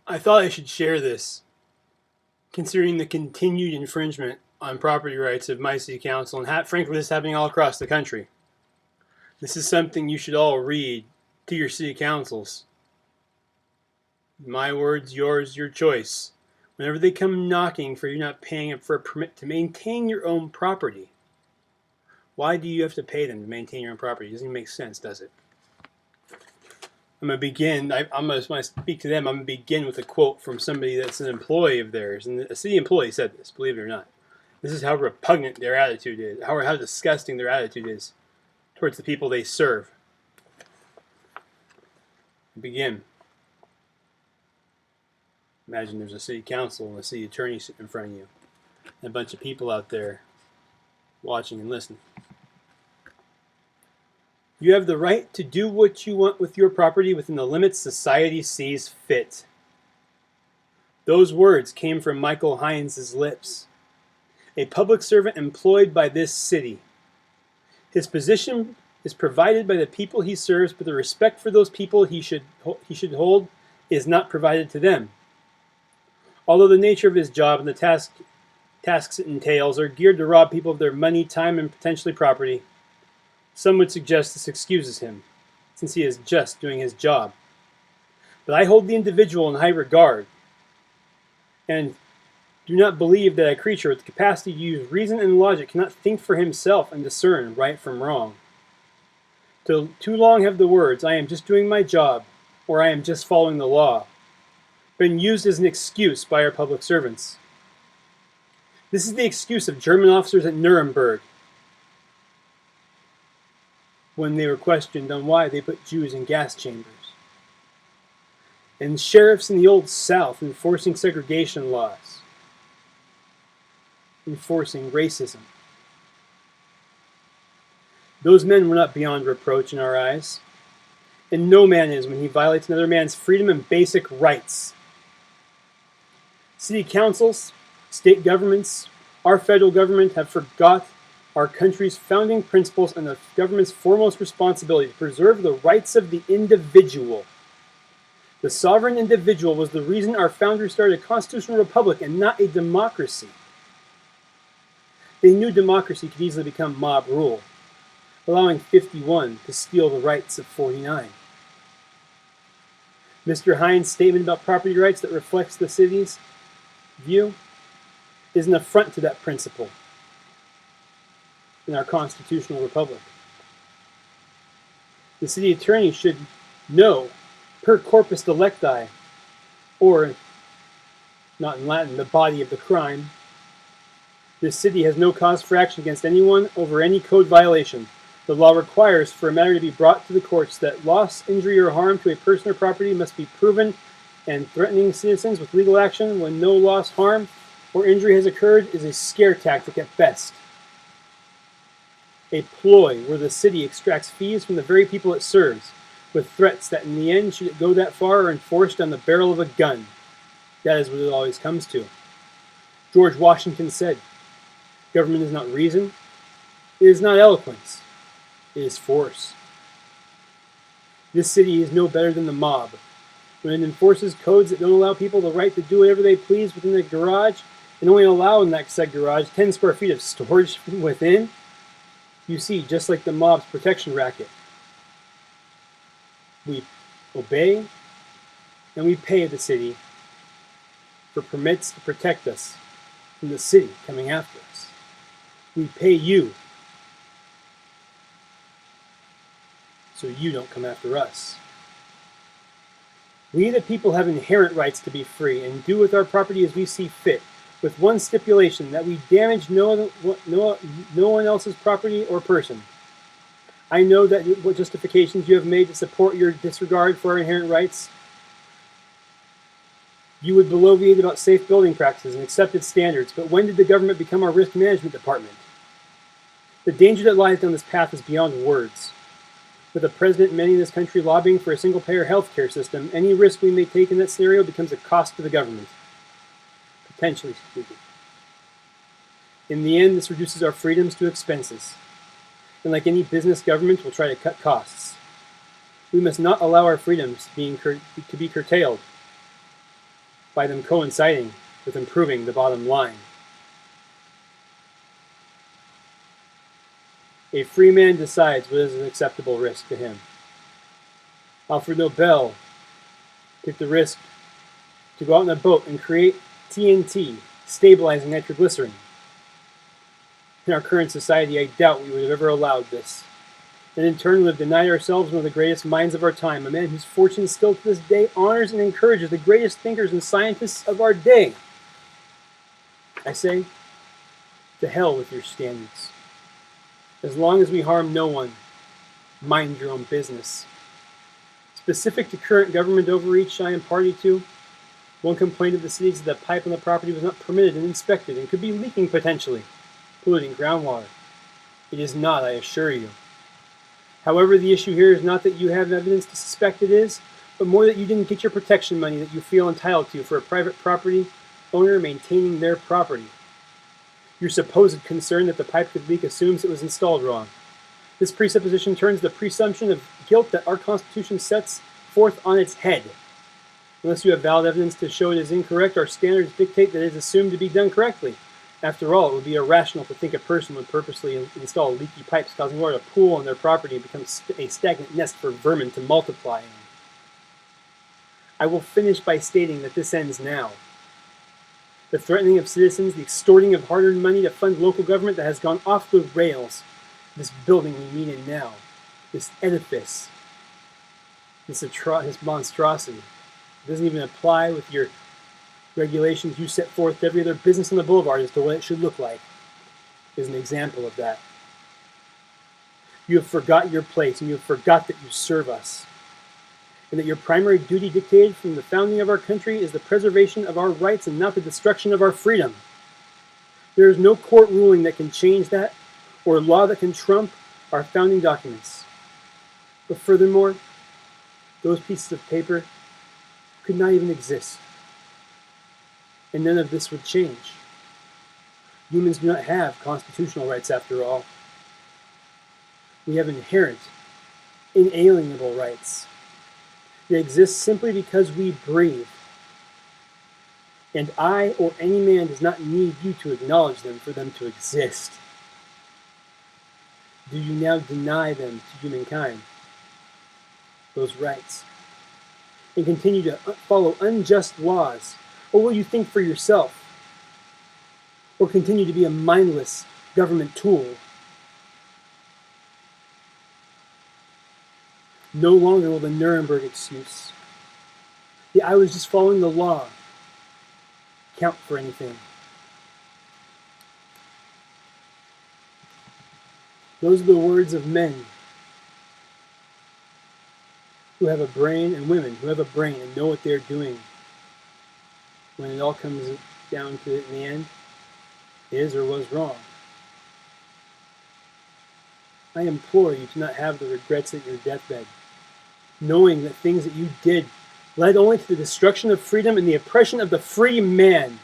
I thought I should share this, considering the continued infringement on property rights of my city council, and frankly, this is happening all across the country. This is something you should all read to your city councils. My words, yours, your choice. Whenever they come knocking for you not paying for a permit to maintain your own property, why do you have to pay them to maintain your own property? It doesn't even make sense, does it? I'm going to begin, when I speak to them, I'm going to begin with a quote from somebody that's an employee of theirs. And a city employee said this, believe it or not. This is how repugnant their attitude is, how disgusting their attitude is towards the people they serve. Begin. Imagine there's a city council and a city attorney sitting in front of you, and a bunch of people out there watching and listening. You have the right to do what you want with your property within the limits society sees fit. Those words came from Michael Hines' lips, a public servant employed by this city. His position is provided by the people he serves, but the respect for those people he should hold is not provided to them. Although the nature of his job and the tasks it entails are geared to rob people of their money, time, and potentially property, some would suggest this excuses him, since he is just doing his job. But I hold the individual in high regard, and do not believe that a creature with the capacity to use reason and logic cannot think for himself and discern right from wrong. Too long have the words, "I am just doing my job," or "I am just following the law," been used as an excuse by our public servants. This is the excuse of German officers at Nuremberg when they were questioned on why they put Jews in gas chambers, and sheriffs in the Old South enforcing segregation laws, enforcing racism. Those men were not beyond reproach in our eyes, and no man is when he violates another man's freedom and basic rights. City councils, state governments, our federal government have forgot our country's founding principles and the government's foremost responsibility to preserve the rights of the individual. The sovereign individual was the reason our founders started a constitutional republic and not a democracy. They knew democracy could easily become mob rule, allowing 51 to steal the rights of 49. Mr. Hines' statement about property rights that reflects the city's view is an affront to that principle in our constitutional republic. The city attorney should know, per corpus delicti, or, not in Latin, the body of the crime, this city has no cause for action against anyone over any code violation. The law requires for a matter to be brought to the courts that loss, injury, or harm to a person or property must be proven, and threatening citizens with legal action when no loss, harm, or injury has occurred is a scare tactic at best. A ploy where the city extracts fees from the very people it serves, with threats that in the end, should it go that far, are enforced on the barrel of a gun. That is what it always comes to. George Washington said, "Government is not reason, it is not eloquence, it is force." This city is no better than the mob. When it enforces codes that don't allow people the right to do whatever they please within the garage, and only allow in that said garage 10 square feet of storage within, you see, just like the mob's protection racket, we obey and we pay the city for permits to protect us from the city coming after us. We pay you so you don't come after us. We the people have inherent rights to be free and do with our property as we see fit, with one stipulation, that we damage no one else's property or person. I know that what justifications you have made to support your disregard for our inherent rights. You would bloviate about safe building practices and accepted standards, but when did the government become our risk management department? The danger that lies down this path is beyond words. With the president and many in this country lobbying for a single-payer healthcare system, any risk we may take in that scenario becomes a cost to the government. Potentially speaking. In the end, this reduces our freedoms to expenses. And like any business, government will try to cut costs. We must not allow our freedoms to be curtailed. by them coinciding with improving the bottom line. A free man decides what is an acceptable risk to him. Alfred Nobel took the risk to go out in a boat and create TNT, stabilizing nitroglycerin. In our current society, I doubt we would have ever allowed this. And in turn, we have denied ourselves one of the greatest minds of our time, a man whose fortune still to this day honors and encourages the greatest thinkers and scientists of our day. I say, to hell with your standards. As long as we harm no one, mind your own business. Specific to current government overreach I am party to, one complaint of the city is that the pipe on the property was not permitted and inspected and could be leaking potentially, polluting groundwater. It is not, I assure you. However, the issue here is not that you have evidence to suspect it is, but more that you didn't get your protection money that you feel entitled to for a private property owner maintaining their property. Your supposed concern that the pipe could leak assumes it was installed wrong. This presupposition turns the presumption of guilt that our Constitution sets forth on its head. Unless you have valid evidence to show it is incorrect, our standards dictate that it is assumed to be done correctly. After all, it would be irrational to think a person would purposely install leaky pipes, causing water to pool on their property and become a stagnant nest for vermin to multiply in. I will finish by stating that this ends now. The threatening of citizens, the extorting of hard-earned money to fund local government that has gone off the rails. This building we meet in now, this edifice, this monstrosity, it doesn't even apply with your regulations you set forth to every other business on the boulevard as to what it should look like, is an example of that. You have forgot your place, and you have forgot that you serve us, and that your primary duty dictated from the founding of our country is the preservation of our rights and not the destruction of our freedom. There is no court ruling that can change that, or law that can trump our founding documents. But furthermore, those pieces of paper could not even exist. And none of this would change. Humans do not have constitutional rights after all. We have inherent, inalienable rights. They exist simply because we breathe. And I or any man does not need you to acknowledge them for them to exist. Do you now deny them to humankind, those rights, and continue to follow unjust laws? Or will you think for yourself? Or continue to be a mindless government tool? No longer will the Nuremberg excuse, the "I was just following the law," count for anything. Those are the words of men who have a brain, and women who have a brain and know what they're doing. When it all comes down to it in the end, is or was wrong. I implore you to not have the regrets at your deathbed, knowing that things that you did led only to the destruction of freedom and the oppression of the free man.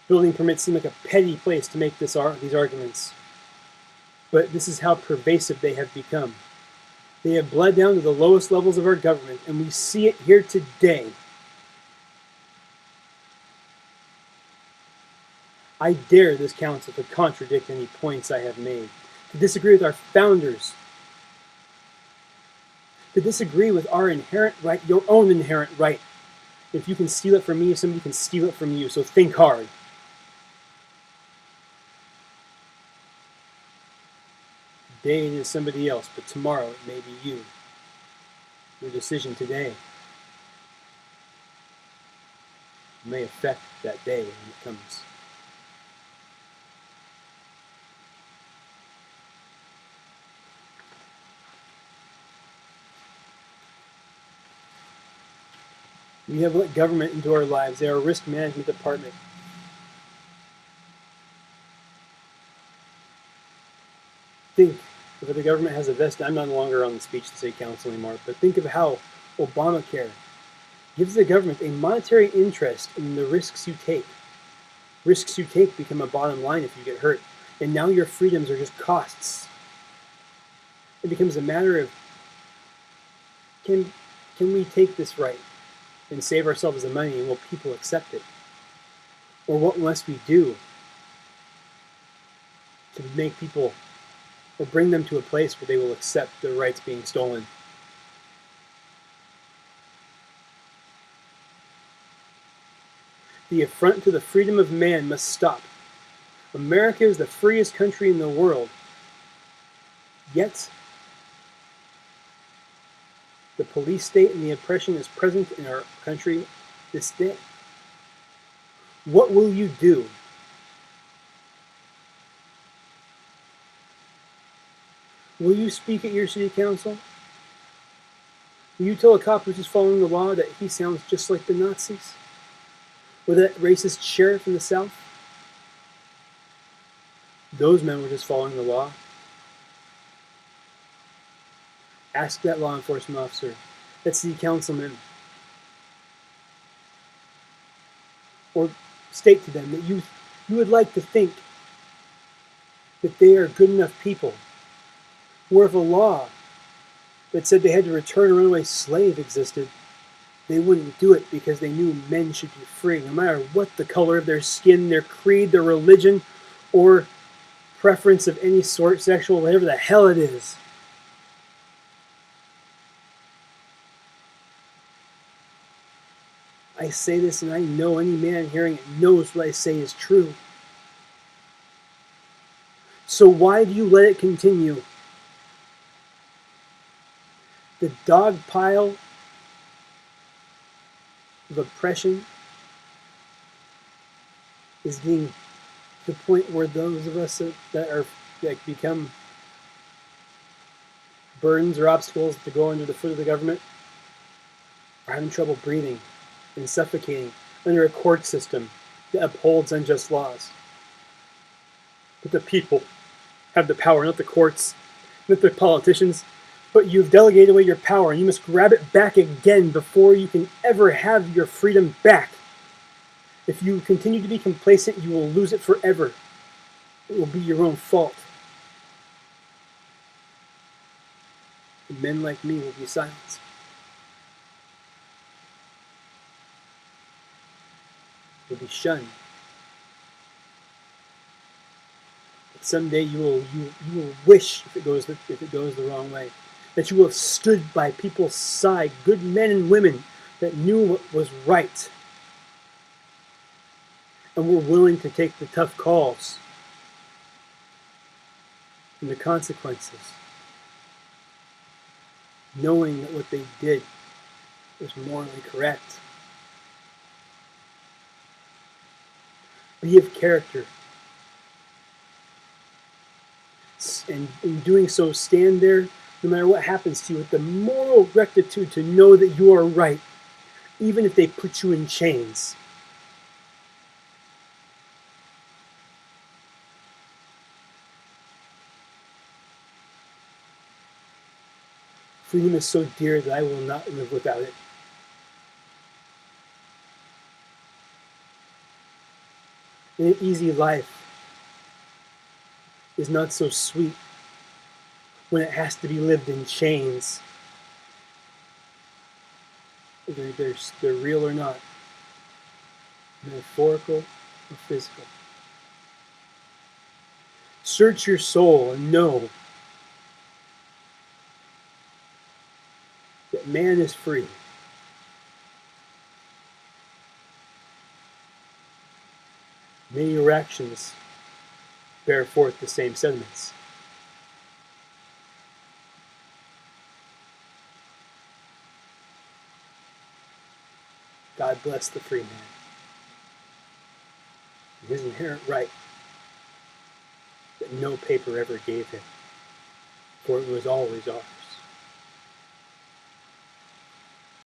Building permits seem like a petty place to make these arguments, but this is how pervasive they have become. They have bled down to the lowest levels of our government, and we see it here today. I dare this council to contradict any points I have made, to disagree with our founders, to disagree with our inherent right, your own inherent right. If you can steal it from me, somebody can steal it from you, so think hard. Today it is somebody else, but tomorrow it may be you. Your decision today may affect that day when it comes. We have let government into our lives. They are a risk management department. Think if the government has a vested, I'm no longer on the speech and say council anymore, but think of how Obamacare gives the government a monetary interest in the risks you take. Risks you take become a bottom line if you get hurt, and now your freedoms are just costs. It becomes a matter of, can can we take this right and save ourselves the money, and will people accept it? Or what must we do to make people, or bring them to a place where they will accept their rights being stolen? The affront to the freedom of man must stop. America is the freest country in the world, yet the police state and the oppression is present in our country this day. What will you do? Will you speak at your city council? Will you tell a cop who's just following the law that he sounds just like the Nazis? Or that racist sheriff in the South? Those men were just following the law. Ask that law enforcement officer, that city councilman, or state to them that you would like to think that they are good enough people. Or if a law that said they had to return a runaway slave existed, they wouldn't do it because they knew men should be free, no matter what the color of their skin, their creed, their religion, or preference of any sort, sexual, whatever the hell it is. I say this, and I know any man hearing it knows what I say is true. So why do you let it continue? The dog pile of oppression is getting to the point where those of us that become burdens or obstacles to go under the foot of the government are having trouble breathing and suffocating under a court system that upholds unjust laws. But the people have the power, not the courts, not the politicians. But you've delegated away your power, and you must grab it back again before you can ever have your freedom back. If you continue to be complacent, you will lose it forever. It will be your own fault. And men like me will be silenced. Will be shunned. But someday you will wish, if it goes the wrong way, that you will have stood by people's side, good men and women that knew what was right and were willing to take the tough calls and the consequences, knowing that what they did was morally correct. Be of character. And in doing so, stand there, no matter what happens to you, with the moral rectitude to know that you are right, even if they put you in chains. Freedom is so dear that I will not live without it. And an easy life is not so sweet when it has to be lived in chains. Whether they're real or not, metaphorical or physical. Search your soul and know that man is free. May your actions bear forth the same sentiments. God bless the free man and his inherent right that no paper ever gave him, for it was always ours.